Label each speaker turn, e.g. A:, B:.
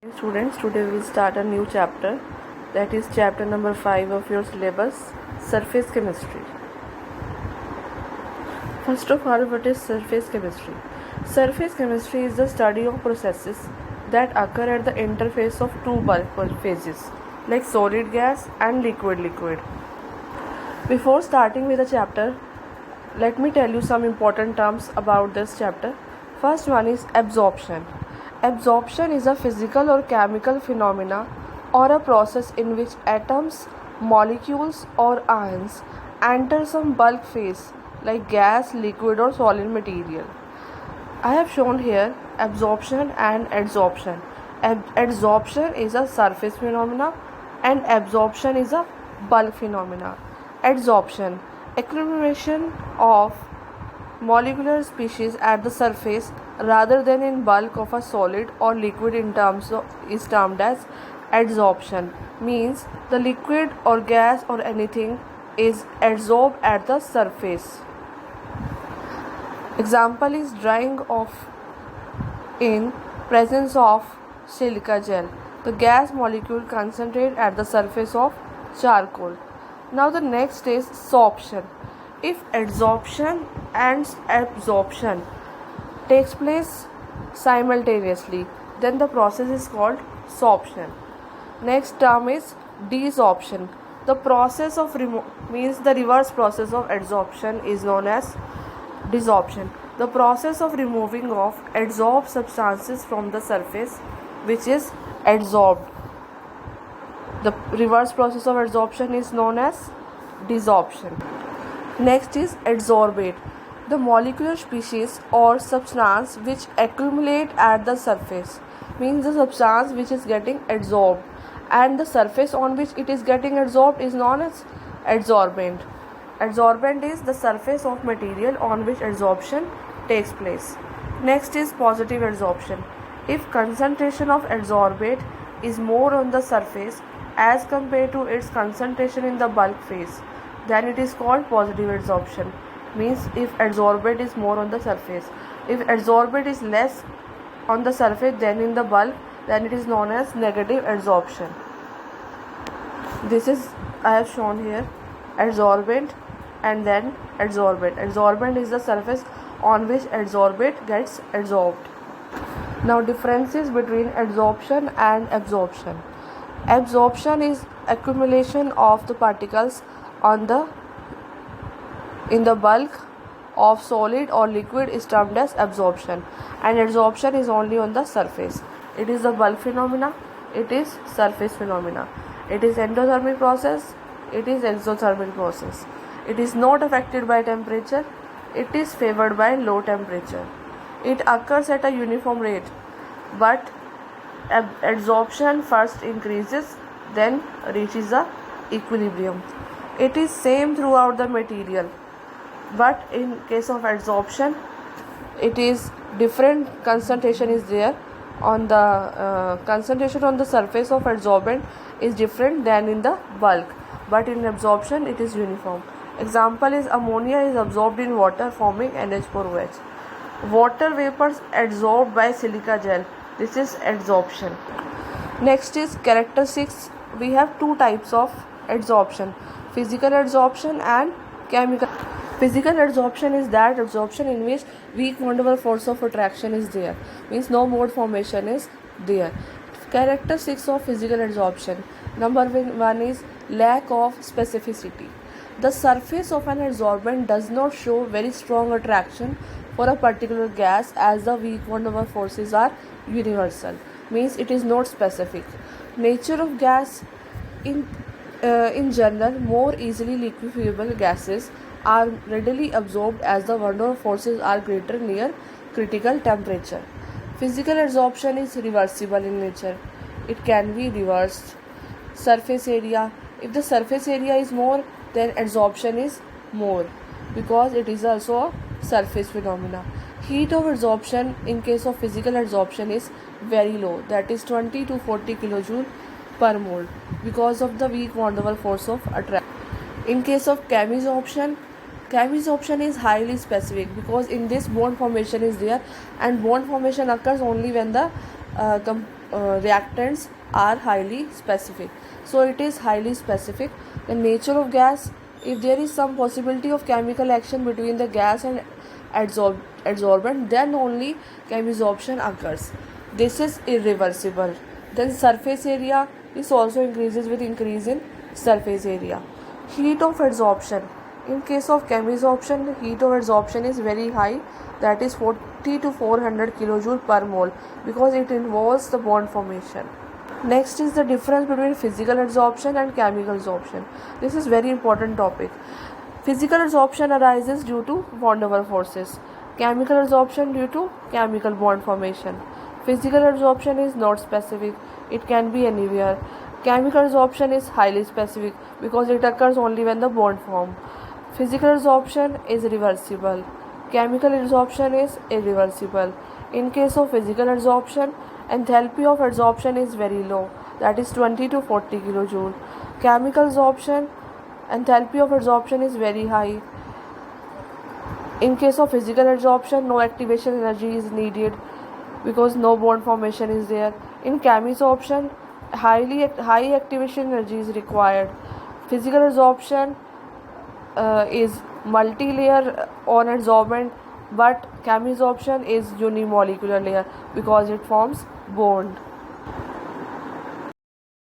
A: Hey students, today we will start a new chapter, that is chapter number 5 of your syllabus, surface chemistry. First of all, what is surface chemistry? Surface chemistry is the study of processes that occur at the interface of two bulk phases like solid gas and liquid. Before starting with the chapter, let me tell you some important terms about this chapter. First one is absorption. Absorption is a physical or chemical phenomena or a process in which atoms, molecules or ions enter some bulk phase like gas, liquid or solid material. I have shown here absorption and adsorption. Adsorption is a surface phenomena and absorption is a bulk phenomena. Adsorption, accumulation of molecular species at the surface rather than in bulk of a solid or liquid is termed as adsorption, means the liquid or gas or anything is adsorbed at the surface. Example is drying off in presence of silica gel. The gas molecule concentrate at the surface of charcoal. Now the next is sorption. If adsorption and absorption takes place simultaneously, then the process is called sorption. Next term is desorption. The process of means the reverse process of adsorption is known as desorption. The process of removing of adsorbed substances from the surface which is adsorbed. The reverse process of adsorption is known as desorption. Next is adsorbate. The molecular species or substance which accumulate at the surface, means the substance which is getting adsorbed and the surface on which it is getting adsorbed is known as adsorbent. Adsorbent is the surface of material on which adsorption takes place. Next is positive adsorption. If concentration of adsorbate is more on the surface as compared to its concentration in the bulk phase, then it is called positive adsorption, means if adsorbate is more on the surface. If adsorbate is less on the surface than in the bulk, then it is known as negative adsorption. This is I have shown here adsorbent and then adsorbate. Adsorbent is the surface on which adsorbate gets adsorbed. Now differences between adsorption and absorption. Absorption is accumulation of the particles in the bulk of solid or liquid is termed as absorption, and adsorption is only on the surface. It is the bulk phenomena, it is surface phenomena. It is endothermic process, it is exothermic process. It is not affected by temperature, it is favored by low temperature. It occurs at a uniform rate, but adsorption first increases then reaches the equilibrium. It is same throughout the material, but in case of adsorption it is different concentration is there on the concentration on the surface of adsorbent is different than in the bulk, but in absorption it is uniform. Example is ammonia is absorbed in water forming NH4OH. Water vapors adsorbed by silica gel. This is adsorption. Next is characteristics. We have two types of adsorption: physical adsorption and chemical. Physical adsorption is that adsorption in which weak van der Waals force of attraction is there, means no mode formation is there. Characteristics of physical adsorption. Number one is lack of specificity. The surface of an adsorbent does not show very strong attraction for a particular gas as the weak van der Waals forces are universal, means it is not specific. Nature of gas in general, more easily liquefiable gases are readily absorbed as the van der Waals forces are greater near critical temperature. Physical adsorption is reversible in nature. It can be reversed. Surface area. If the surface area is more, then adsorption is more because it is also a surface phenomena. Heat of adsorption in case of physical adsorption is very low, that is 20 to 40 kilojoule per mole, because of the weak van der Waals force of attraction. In case of chemisorption is highly specific because in this bond formation is there, and bond formation occurs only when the reactants are highly specific. So it is highly specific. The nature of gas, if there is some possibility of chemical action between the gas and adsorbent, then only chemisorption occurs. This is irreversible. Then surface area, this also increases with increase in surface area. Heat of adsorption. In case of chemisorption, the heat of adsorption is very high, that is 40 to 400 kilojoule per mole, because it involves the bond formation. Next is the difference between physical adsorption and chemical absorption. This is very important topic. Physical adsorption arises due to van der Waals forces. Chemical adsorption due to chemical bond formation. Physical adsorption is not specific. It can be anywhere. Chemical adsorption is highly specific because it occurs only when the bond form. Physical adsorption is reversible. Chemical adsorption is irreversible. In case of physical adsorption, enthalpy of adsorption is very low, that is 20 to 40 kilojoule. Chemical adsorption, enthalpy of adsorption is very high. In case of physical adsorption, no activation energy is needed because no bond formation is there. In chemisorption, high activation energy is required. Physical adsorption is multi-layer on adsorbent, but chemisorption is unimolecular layer because it forms bond.